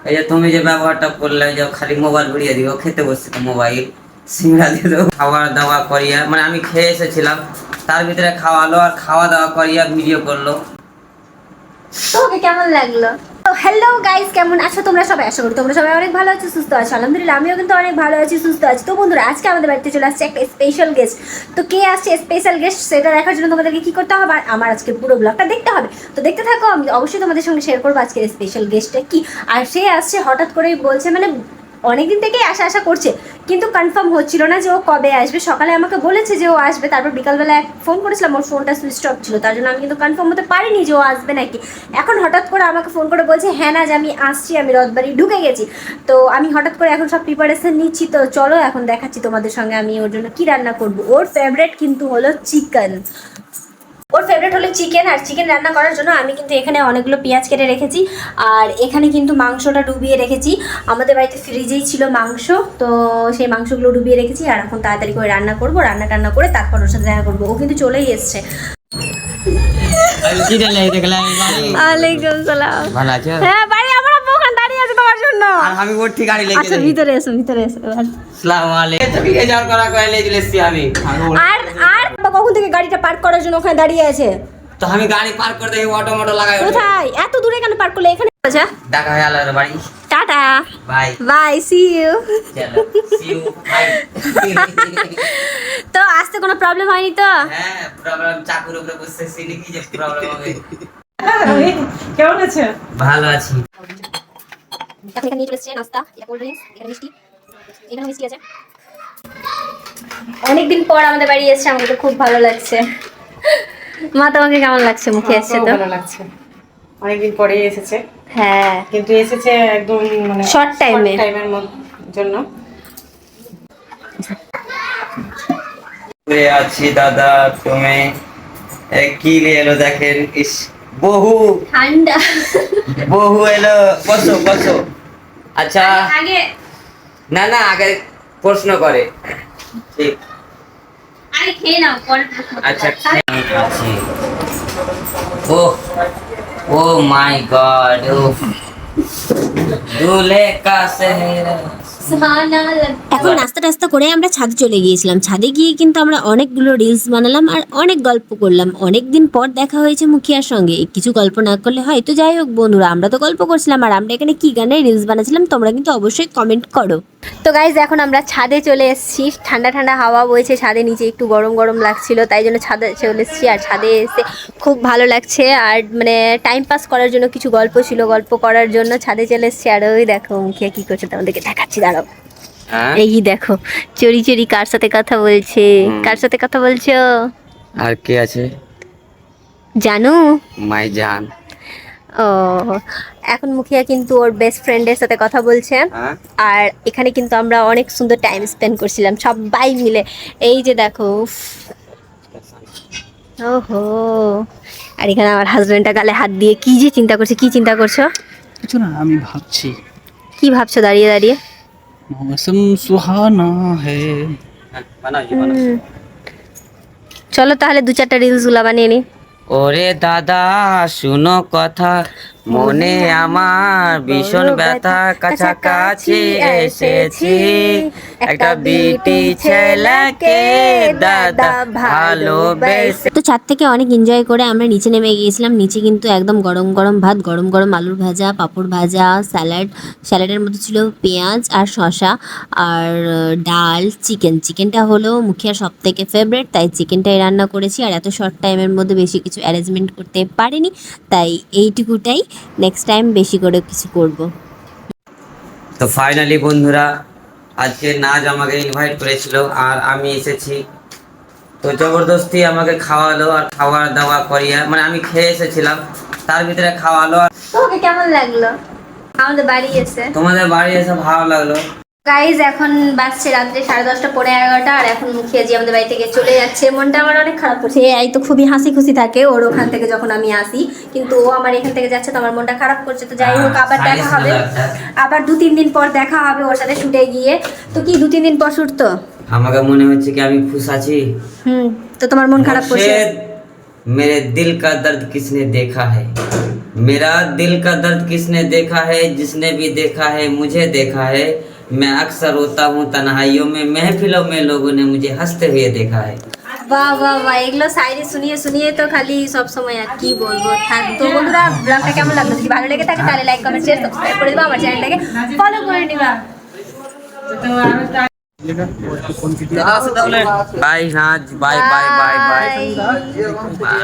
এই যে তুমি যে ব্যবহারটা করলে, যে খালি মোবাইল ঘুরিয়ে দিও, খেতে বসছে তো মোবাইল সিঙ্গড়া দিয়ে দেবো, খাওয়া দাওয়া করিয়া, মানে আমি খেয়ে এসেছিলাম, তার ভিতরে খাওয়ালো আর খাওয়া দাওয়া করিয়া ভিডিও করলো। তোকে কেমন লাগলো? তো হ্যালো গাইস, কেমন আছো তোমরা সবাই? আশা করি তোমরা সবাই অনেক ভালো আছো, সুস্থ আছো। আলহামদুলিল্লাহ আমিও কিন্তু অনেক ভালো আছি, সুস্থ আছি। তো বন্ধুরা, আজকে আমাদের বাড়িতে চলে আসছে একটা স্পেশাল গেস্ট। তো কে আসছে স্পেশাল গেস্ট সেটা দেখার জন্য তোমাদেরকে কি করতে হবে, আমার আজকে পুরো ব্লগটা দেখতে হবে। তো দেখতে থাকো, আমি অবশ্যই তোমাদের সঙ্গে শেয়ার করবো আজকের স্পেশাল গেস্টটা কি। আর সে আসছে হঠাৎ করেই বলছে, মানে অনেকদিন থেকেই আশা করছে, কিন্তু কনফার্ম হচ্ছিল না যে ও কবে আসবে। সকালে আমাকে বলেছে যে ও আসবে, তারপর বিকালবেলা ফোন করেছিলাম, ওর ফোনটা সুইচ অফ ছিল, তার জন্য আমি কিন্তু কনফার্ম হতে পারিনি যে ও আসবে নাকি। এখন হঠাৎ করে আমাকে ফোন করে বলছে হ্যাঁ না, যে আমি আসছি, আমি রথবাড়ি ঢুকে গেছি। তো আমি হঠাৎ করে এখন সব প্রিপারেশন নিচ্ছি। তো চলো এখন দেখাচ্ছি তোমাদের সঙ্গে আমি ওর জন্য কী রান্না করব। ওর ফেভারেট কিন্তু হলো চিকেন। ওর ফেভারিট হলো চিকেন। আর চিকেন রান্না করার জন্য আমি কিন্তু এখানে অনেকগুলো পেঁয়াজ কেটে রেখেছি, আর এখানে কিন্তু মাংসটা ডুবিয়ে রেখেছি। আমাদের বাড়িতে ফ্রিজেই ছিল মাংস, তো সেই মাংসগুলো ডুবিয়ে রেখেছি। আর এখন তাড়াতাড়ি করে রান্না করবো, রান্না করে তারপর ওর সাথে দেখা করবো। ও কিন্তু চলেই এসছে। ওয়ালাইকুম সালাম। ভালো আছে? হ্যাঁ, বাড়ি আমার আব্বু ওখানে দাঁড়িয়ে আছে তোমার জন্য। আর আমি ওর ঠিক গাড়ি লেগে আচ্ছা, ভিতরে এসো। আসসালামু আলাইকুম। তুমি কে যাওয়ার করা করে লেগে এসেছি আমি। আর কখন থেকে গাড়িটা পার্ক করার জন্য ওখানে দাঁড়িয়ে আছে? তো আমি গাড়ি পার্ক করে দেখি অটো মোটো লাগাই। কোথায়? এত দূরে কেন পার্ক করলে? এখানে আচ্ছা, দেখা হয় আলাদা বাড়ি। Tata, bye bye, see you. চলো সি ইউ, বাই। তো আসতে কোনো প্রবলেম হয়নি তো? হ্যাঁ, প্রবলেম চাকুর উপরে বসেছি, কি যে প্রবলেম হবে। কেমন আছে? ভালো আছি। এখানে নিয়ে চলেছে নাস্তা, এটা কোল্ড ড্রিঙ্কস, এখানে মিষ্টি, এখানে মিষ্টি আছে। অনেকদিন পর আমাদের বাড়ি এসেছে, আমাকে তো খুব ভালো লাগছে। মা, তোমাকে কেমন লাগছে? মুখে এসেছে তো ভালো লাগছে, অনেকদিন পরে এসেছে। হ্যাঁ, কিন্তু এসেছে একদম মানে শর্ট টাইমে টাইমের জন্য। ঘুরে আছি দাদা, তুমি কি এলো দেখেন। ইস, বহু ঠান্ডা। বহু এলো। বসো বসো। আচ্ছা, আগে না না, আগে প্রশ্ন করে। ঠিক, আগে খেয়ে নাও, পরে প্রশ্ন করবো। আচ্ছা আছি। ও ও মাই গড, ও দুলে কা সেহরা। এখন নাস্তা টাস্তা করে আমরা ছাদে চলে গিয়েছিলাম। ছাদে গিয়ে কিন্তু আমরা অনেকগুলো রিলস বানালাম আর অনেক গল্প করলাম। অনেক দিন পর দেখা হয়েছে মুখিয়ার সঙ্গে, কিছু গল্প না করলে হয়। তো যাই হোক বন্ধুরা, আমরা তো গল্প করছিলাম, আর আমরা এখানে কি গানের রিলস বানাচ্ছিলাম তোমরা কিন্তু অবশ্যই কমেন্ট করো। তো গাইজ, এখন আমরা ছাদে চলে এসেছি। ঠান্ডা ঠান্ডা হাওয়া বইছে, ছাদে নিচে একটু গরম গরম লাগছিল, তাই জন্য ছাদে চলে এসেছি। আর ছাদে এসে খুব ভালো লাগছে, আর মানে টাইম পাস করার জন্য কিছু গল্প ছিল, গল্প করার জন্য ছাদে চলে এসেছি। আর ওই দেখো মুখিয়া কি করছে, তোমাদেরকে দেখাচ্ছি, দাঁড়াও। এই দেখো, চুরি চুরি কার সাথে কথা বলছে। কার সাথে কথা বলছো? আর কে আছে? জানু, মাই জান। ও, এখন মুখিয়া কিন্তু ওর বেস্ট ফ্রেন্ডের সাথে কথা বলছে। আর এখানে কিন্তু আমরা অনেক সুন্দর টাইম স্পেন্ড করছিলাম সবাই মিলে। এই যে দেখো, উফ, ওহো। আর এখানে আমার হাজবেন্ডটা গালে হাত দিয়ে কি যে চিন্তা করছে। কি চিন্তা করছো? কিছু না, আমি ভাবছি কি ভাবছো দাঁড়িয়ে দাঁড়িয়ে? মৌসুম সুহানা হে। হুম। চলো তাহলে দু চারটা রিলস গুলা বানিয়ে নি। ওরে দাদা শুনো কথা, মনে আমার ভীষণ ব্যথা, কাছাকাছি এসেছি, একটা বিটি ছেলেকে দাদা ভালোবেসে। তো ছাদ থেকে অনেক এনজয় করে আমরা নিচে নেমে গিয়েছিলাম। নিচে কিন্তু একদম গরম গরম ভাত, গরম গরম আলুর ভাজা, পাঁপড় ভাজা, স্যালাডের মধ্যে ছিল পেঁয়াজ আর শসা, আর ডাল, চিকেনটা হলো মুখিয়ার সব থেকে ফেভারিট, তাই চিকেনটাই রান্না করেছি। আর এত শর্ট টাইমের মধ্যে বেশি কিছু অ্যারেঞ্জমেন্ট করতে পারিনি, তাই এইটুকুটাই। নেক্সট টাইম বেশি করে কিছু করব। তো ফাইনালি বন্ধুরা, আজকে নাজ আমাকে ইনভাইট করেছিল আর আমি এসেছি। তো জবরদস্তি আমাকে খাওয়ালো, আর খাওয়া দাওয়া করিয়া, মানে আমি খেয়ে এসেছিলাম, তার ভিতরে খাওয়ালো। তোকে কেমন লাগলো আমাদের বাড়ি এসে? তোমাদের বাড়ি এসে ভালো লাগলো। গাইজ, এখন বাজছে রাত্রে 10:30 পরে 11টা, আর এখন মুখিয়াজি আমাদের বাড়ি থেকে চলে যাচ্ছে। মনটা আমার অনেক খারাপ করছে। এই তো খুবই হাসি খুশি থাকে ওর ওখান থেকে যখন আমি আসি, কিন্তু ও আমার এখান থেকে যাচ্ছে তো আমার মনটা খারাপ করছে। তো যাই হোক, আবার দেখা হবে, আবার 2-3 দিন পর দেখা হবে ওর সাথে শুটে গিয়ে। তো কি 2-3 দিন পর শুট? তো আমাকে মনে হচ্ছে কি আমি খুশ আছি। তো তোমার মন খারাপ করছে? मेरे दिल का दर्द किसने देखा है। मेरा दिल का दर्द किसने देखा है, जिसने भी देखा है मुझे देखा है। मैं अक्सर रोता हूँ तन्हाइयों में, महफिलों में लोगों ने मुझे हंसते हुए देखा है। বাহ বাহ বাহ, এগুলো শায়রি শুনিয়ে শুনিয়ে তো খালি সব সময় আর কি বলবো। তো বন্ধুরা ব্লগটা কেমন লাগলো, যদি ভালো লেগে থাকে তাহলে লাইক কমেন্ট শেয়ার সাবস্ক্রাইব করে দিবা, আমার চ্যানেলটাকে ফলো করে নিবা। তো আর একটা बाय नाज, bye bye bye bye Bye. Bye.